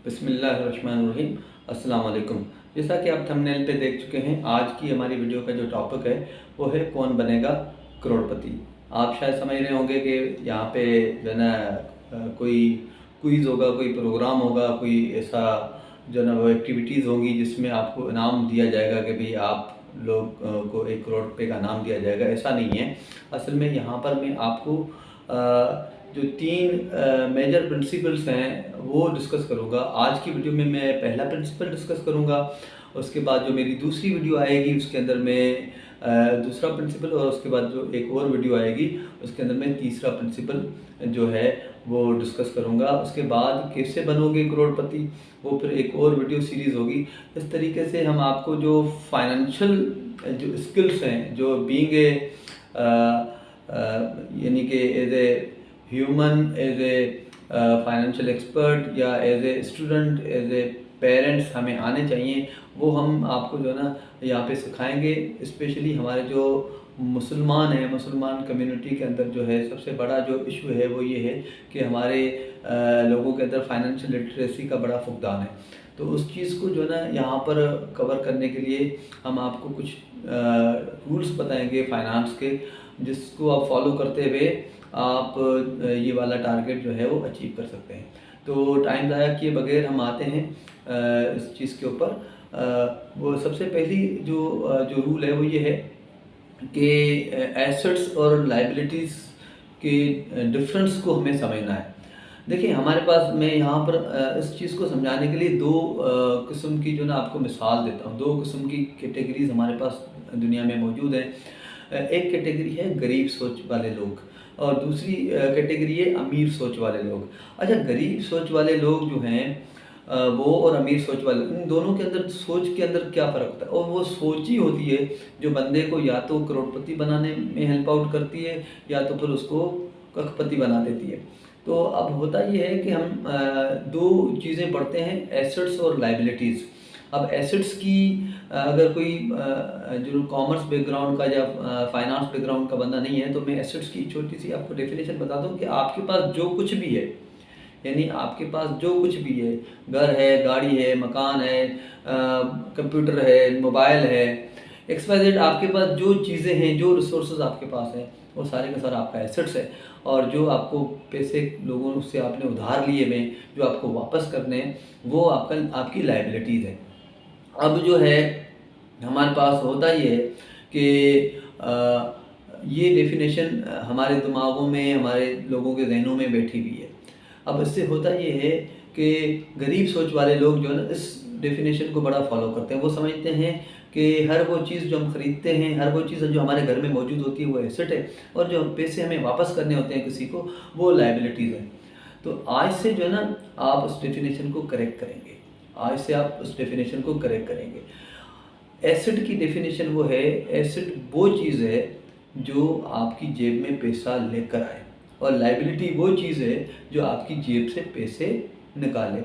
बिस्मिल्लाहिर्रहमानिर्रहीम। अस्सलाम वालेकुम। जैसा कि आप थंबनेल पे देख चुके हैं, आज की हमारी वीडियो का जो टॉपिक है वो है कौन बनेगा करोड़पति। आप शायद समझ रहे होंगे कि यहाँ पे जो है ना कोई क्विज़ होगा, कोई प्रोग्राम होगा, कोई ऐसा जो है ना वो एक्टिविटीज़ होंगी जिसमें आपको इनाम दिया जाएगा कि भाई आप लोग को 1 करोड़ रुपये का इनाम दिया जाएगा। ऐसा नहीं है। असल में यहाँ पर मैं आपको जो 3 मेजर प्रिंसिपल्स हैं वो डिस्कस करूँगा। आज की वीडियो में मैं पहला प्रिंसिपल डिस्कस करूँगा। उसके बाद जो मेरी दूसरी वीडियो आएगी उसके अंदर मैं दूसरा प्रिंसिपल, और उसके बाद जो एक और वीडियो आएगी उसके अंदर मैं तीसरा प्रिंसिपल जो है वो डिस्कस करूँगा। उसके बाद कैसे बनोगे करोड़पति, वो फिर एक और वीडियो सीरीज़ होगी। इस तरीके से हम आपको जो फाइनेंशियल जो स्किल्स हैं, जो बीइंग ए यानी कि as a human, as a financial expert या as a student, as a parents हमें आने चाहिए, वो हम आपको जो है ना यहाँ पे सिखाएंगे। स्पेशली हमारे जो मुसलमान हैं, मुसलमान कम्युनिटी के अंदर जो है सबसे बड़ा जो इशू है वो ये है कि हमारे लोगों के अंदर फाइनेंशियल लिटरेसी का बड़ा फुकदान है। तो उस चीज़ को जो है ना यहाँ पर कवर करने के लिए हम आपको कुछ रूल्स बताएंगे फाइनेंस के, जिसको आप फॉलो करते हुए आप ये वाला टारगेट जो है वो अचीव कर सकते हैं। तो टाइम ज़ाया किए बगैर हम आते हैं इस चीज़ के ऊपर। वो सबसे पहली जो रूल है वो ये है कि एसेट्स और लाइबिलिटीज़ के डिफरेंस को हमें समझना है। देखिए हमारे पास, मैं यहाँ पर इस चीज़ को समझाने के लिए दो किस्म की जो ना आपको मिसाल देता हूँ। दो किस्म की कैटेगरीज हमारे पास दुनिया में मौजूद हैं। एक कैटेगरी है गरीब सोच वाले लोग और दूसरी कैटेगरी है अमीर सोच वाले लोग। अच्छा, गरीब सोच वाले लोग जो हैं वो और अमीर सोच वाले, इन दोनों के अंदर सोच के अंदर क्या फ़र्क होता है? और वो सोच ही होती है जो बंदे को या तो करोड़पति बनाने में हेल्प आउट करती है या तो फिर उसको करोड़पति बना देती है। तो अब होता ये है कि हम दो चीज़ें पढ़ते हैं, एसेट्स और लाइबिलिटीज़। अब एसेट्स की अगर कोई जो कॉमर्स बैकग्राउंड का या फाइनेंस बैकग्राउंड का बंदा नहीं है, तो मैं एसेट्स की छोटी सी आपको डेफिनेशन बता दूं कि आपके पास जो कुछ भी है, यानी आपके पास जो कुछ भी है, घर है, गाड़ी है, मकान है, कंप्यूटर है, मोबाइल है, XYZ, आपके पास जो चीज़ें हैं, जो रिसोर्सेज आपके पास हैं, वो सारे का सारा आपका एसेट्स है। और जो आपको पैसे लोगों से आपने उधार लिए में जो आपको वापस करने हैं, वो आपकी लाइबिलिटीज़ है। अब जो है हमारे पास होता ये है कि ये डेफिनेशन हमारे दिमागों में, हमारे लोगों के जहनों में बैठी हुई है। अब इससे होता ये है कि गरीब सोच वाले लोग जो है ना इस डेफिनेशन को बड़ा फॉलो करते हैं। वो समझते हैं कि हर वो चीज़ जो हम ख़रीदते हैं, हर वो चीज़ जो हमारे घर में मौजूद होती है वो एसेट है, और जो पैसे हमें वापस करने होते हैं किसी को, वो लाइबिलिटीज़ हैं। तो आज से जो है ना आप उस डेफिनेशन को करेक्ट करेंगे, आज से आप उस डेफिनेशन को करेक्ट करेंगे। एसेट की डेफिनेशन वो है, एसेट वो चीज़ है जो आपकी जेब में पैसा लेकर आए, और लाइबिलिटी वो चीज़ है जो आपकी जेब से पैसे निकाले।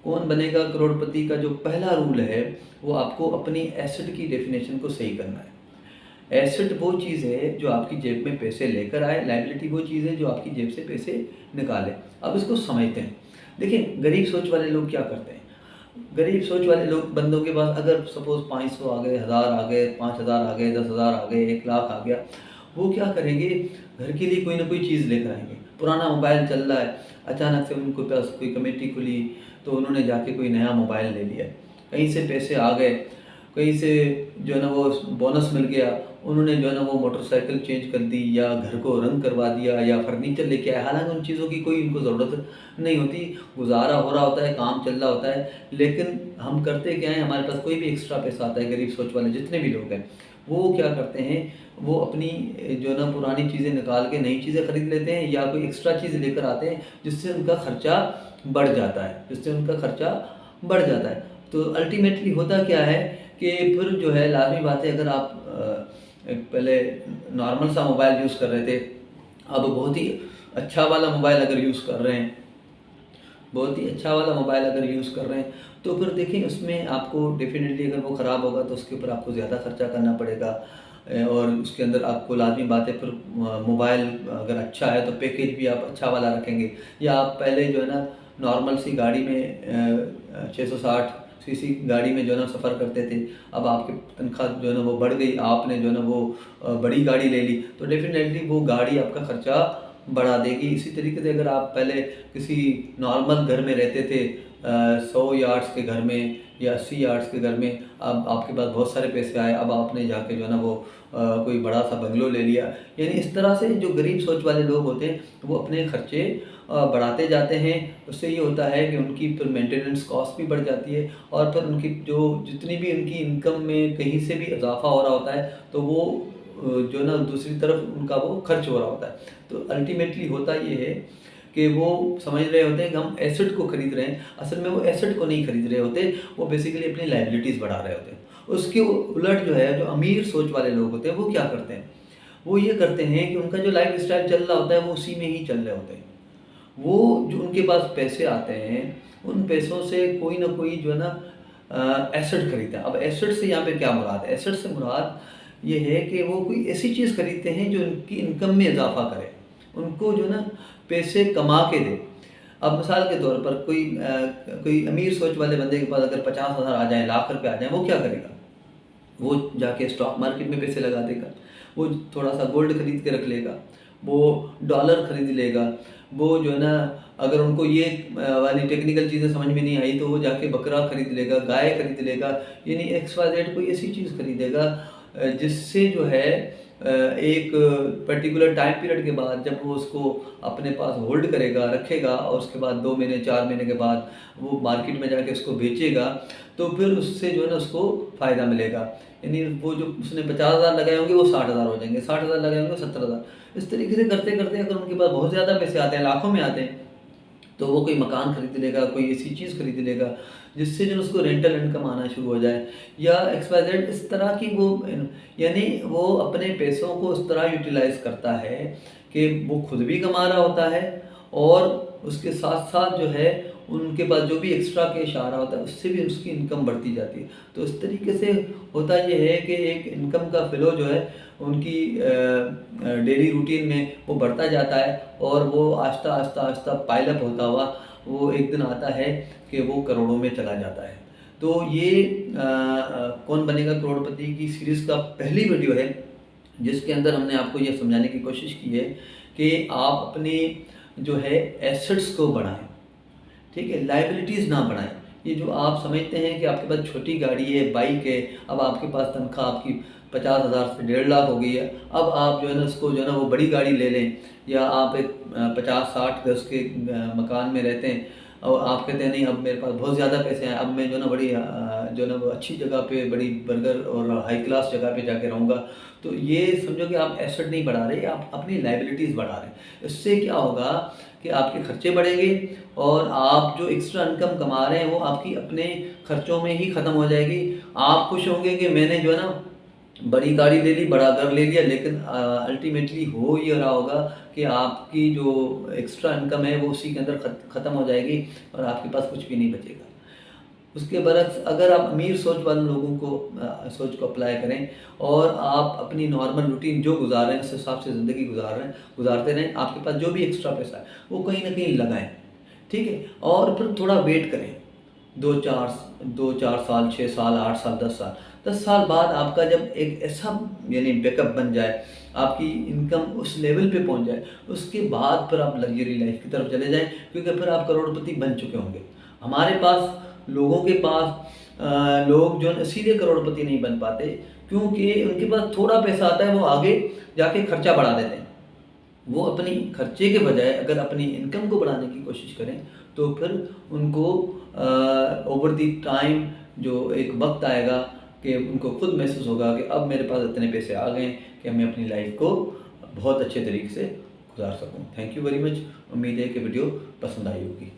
कौन बनेगा करोड़पति का जो पहला रूल है वो आपको अपनी एसेट की डेफिनेशन को सही करना है। एसेट वो चीज़ है जो आपकी जेब में पैसे लेकर आए, लाइबिलिटी वो चीज़ है जो आपकी जेब से पैसे निकाले। अब इसको समझते हैं। देखिए गरीब सोच वाले लोग क्या करते हैं। गरीब सोच वाले लोग, बंदों के पास अगर सपोज़ 500 आ गए, 1000 आ गए, 5000 आ गए, 10,000 आ गए, 1 लाख आ गया, वो क्या करेंगे, घर के लिए कोई ना कोई चीज़ लेकर आएंगे। पुराना मोबाइल चल रहा है, अचानक से उनको पास कोई कमेटी खुली तो उन्होंने जाके कोई नया मोबाइल ले लिया। कहीं से पैसे आ गए, कहीं से जो है ना वो बोनस मिल गया, उन्होंने जो है ना वो मोटरसाइकिल चेंज कर दी या घर को रंग करवा दिया या फर्नीचर लेके आए। हालांकि उन चीज़ों की कोई इनको ज़रूरत नहीं होती, गुजारा हो रहा होता है, काम चल रहा होता है, लेकिन हम करते क्या हैं, हमारे पास कोई भी एक्स्ट्रा पैसा आता है, गरीब सोच वाले जितने भी लोग हैं वो क्या करते हैं, वो अपनी जो ना पुरानी चीज़ें निकाल के नई चीज़ें खरीद लेते हैं या कोई एक्स्ट्रा चीज़ लेकर आते हैं जिससे उनका खर्चा बढ़ जाता है, बढ़ जाता है। तो अल्टीमेटली होता क्या है कि फिर जो है लाज़मी बात है, अगर आप पहले नॉर्मल सा मोबाइल यूज़ कर रहे थे, अब बहुत ही अच्छा वाला मोबाइल अगर यूज़ कर रहे हैं, बहुत ही अच्छा वाला मोबाइल अगर यूज़ कर रहे हैं, तो फिर देखिए उसमें आपको डेफिनेटली अगर वो ख़राब होगा तो उसके ऊपर आपको ज़्यादा खर्चा करना पड़ेगा। और उसके अंदर आपको लाज़मी बात है, फिर मोबाइल अगर अच्छा है तो पैकेज भी आप अच्छा वाला रखेंगे, या आप पहले जो है ना नॉर्मल सी गाड़ी में 660 सीसी गाड़ी में जो है ना सफ़र करते थे, अब आपकी तनख्वाह जो है ना वो बढ़ गई, आपने जो है ना वो बड़ी गाड़ी ले ली, तो डेफिनेटली वो गाड़ी आपका ख़र्चा बढ़ा देगी। इसी तरीके से अगर आप पहले किसी नॉर्मल घर में रहते थे, 100 यार्ड्स के घर में या 80 यार्ड्स के घर में, अब आपके पास बहुत सारे पैसे आए, अब आपने जाके जो है ना वो कोई बड़ा सा बंगलो ले लिया। यानी इस तरह से जो गरीब सोच वाले लोग होते हैं वो अपने खर्चे बढ़ाते जाते हैं। उससे ये होता है कि उनकी फिर मेंटेनेंस कॉस्ट भी बढ़ जाती है, और फिर उनकी जो जितनी भी उनकी इनकम में कहीं से भी इजाफा हो रहा होता है तो वो जो ना दूसरी तरफ उनका वो खर्च हो रहा होता है। तो अल्टीमेटली होता ये है कि वो समझ रहे होते हैं कि हम एसेट को खरीद रहे हैं, असल में वो एसेट को नहीं खरीद रहे होते, वो बेसिकली अपनी लाइबिलिटीज़ बढ़ा रहे होते हैं। उसके उलट जो है, जो अमीर सोच वाले लोग होते हैं वो क्या करते हैं, वो ये करते हैं कि उनका जो लाइफ स्टाइल चल रहा होता है वो उसी में ही चल रहे होते हैं। वो जो उनके पास पैसे आते हैं उन पैसों से कोई ना कोई जो है ना एसेट खरीदता है। अब एसेट से यहाँ पे क्या मुराद है? एसेट से मुराद ये है कि वो कोई ऐसी चीज़ खरीदते हैं जो उनकी इनकम में इजाफा करे, उनको जो ना पैसे कमा के दे। अब मिसाल के तौर पर कोई अमीर सोच वाले बंदे के पास अगर 50,000 आ जाए, लाख रुपए आ जाए, वो क्या करेगा? वो जाके स्टॉक मार्केट में पैसे लगा देगा, वो थोड़ा सा गोल्ड खरीद के रख लेगा, वो डॉलर खरीद लेगा, वो जो है ना अगर उनको ये वाली टेक्निकल चीज़ें समझ में नहीं आई तो वो जाके बकरा खरीद लेगा, गाय खरीद लेगा, यानी XYZ कोई ऐसी चीज़ खरीदेगा जिससे जो है एक पर्टिकुलर टाइम पीरियड के बाद जब वो उसको अपने पास होल्ड करेगा, रखेगा, और उसके बाद 2 महीने 4 महीने के बाद वो मार्केट में जाके उसको बेचेगा, तो फिर उससे जो है ना उसको फ़ायदा मिलेगा। यानी वो जो उसने 50,000 लगाए होंगे वो 60,000 हो जाएंगे, 60,000 लगाए होंगे 70,000। इस तरीके से करते करते अगर उनके पास बहुत ज़्यादा पैसे आते हैं, लाखों में आते हैं, तो वो कोई मकान खरीद लेगा, कोई ऐसी चीज़ खरीद लेगा जिससे जो उसको रेंटल इनकम आना शुरू हो जाए, या XYZ इस तरह की वो, यानी वो अपने पैसों को उस तरह यूटिलाइज़ करता है कि वो खुद भी कमा रहा होता है और उसके साथ साथ जो है उनके पास जो भी एक्स्ट्रा कैश आ रहा होता है उससे भी उसकी इनकम बढ़ती जाती है। तो इस तरीके से होता ये है कि एक इनकम का फ्लो जो है उनकी डेली रूटीन में वो बढ़ता जाता है, और वो आहिस्ता आहिस्ता आहिस्ता पाइलअप होता हुआ वो एक दिन आता है कि वो करोड़ों में चला जाता है। तो ये कौन बनेगा करोड़पति की सीरीज़ का पहली वीडियो है जिसके अंदर हमने आपको ये समझाने की कोशिश की है कि आप अपने जो है एसेट्स को बढ़ाएं, ठीक है, लाइबिलिटीज़ ना बढ़ाएं। ये जो आप समझते हैं कि आपके पास छोटी गाड़ी है, बाइक है, अब आपके पास तनख्वाह आपकी 50,000 से 1.5 लाख हो गई है, अब आप जो है ना उसको जो है ना वो बड़ी गाड़ी ले लें, या आप एक 50-60 गज के मकान में रहते हैं और आप कहते हैं नहीं अब मेरे पास बहुत ज़्यादा पैसे हैं, अब मैं जो है ना बड़ी जो है ना वो अच्छी जगह पे, बड़ी बर्गर और हाई क्लास जगह पे जाके रहूँगा। तो ये समझो कि आप एसेट नहीं बढ़ा रहे, आप अपनी लाइबिलिटीज़ बढ़ा रहे हैं। इससे क्या होगा कि आपके खर्चे बढ़ेंगे और आप जो एक्स्ट्रा इनकम कमा रहे हैं वो आपकी अपने खर्चों में ही ख़त्म हो जाएगी। आप खुश होंगे कि मैंने जो है ना बड़ी गाड़ी ले ली, बड़ा घर ले लिया, लेकिन अल्टीमेटली हो ये रहा होगा कि आपकी जो एक्स्ट्रा इनकम है वो उसी के अंदर ख़त्म हो जाएगी और आपके पास कुछ भी नहीं बचेगा। उसके बरक्स अगर आप अमीर सोच वाले लोगों को सोच को अप्लाई करें और आप अपनी नॉर्मल रूटीन जो गुजार रहे हैं उस हिसाब से ज़िंदगी गुजारते रहें, आपके पास जो भी एक्स्ट्रा पैसा है वो कहीं ना कहीं लगाएं, ठीक है, और फिर थोड़ा वेट करें, 2-4 साल, 6 साल, 8 साल, 10 साल बाद आपका जब एक ऐसा यानी बैकअप बन जाए, आपकी इनकम उस लेवल पे पहुंच जाए, उसके बाद फिर आप लग्जरी लाइफ की तरफ चले जाएं, क्योंकि फिर आप करोड़पति बन चुके होंगे। हमारे पास लोगों के पास लोग जो सीधे करोड़पति नहीं बन पाते क्योंकि उनके पास थोड़ा पैसा आता है, वो आगे जाके खर्चा बढ़ा देते हैं। वो अपनी खर्चे के बजाय अगर अपनी इनकम को बढ़ाने की कोशिश करें तो फिर उनको ओवर दी टाइम जो एक वक्त आएगा कि उनको खुद महसूस होगा कि अब मेरे पास इतने पैसे आ गए कि मैं अपनी लाइफ को बहुत अच्छे तरीके से गुजार सकूं। Thank you very much. उम्मीद है कि वीडियो पसंद आई होगी।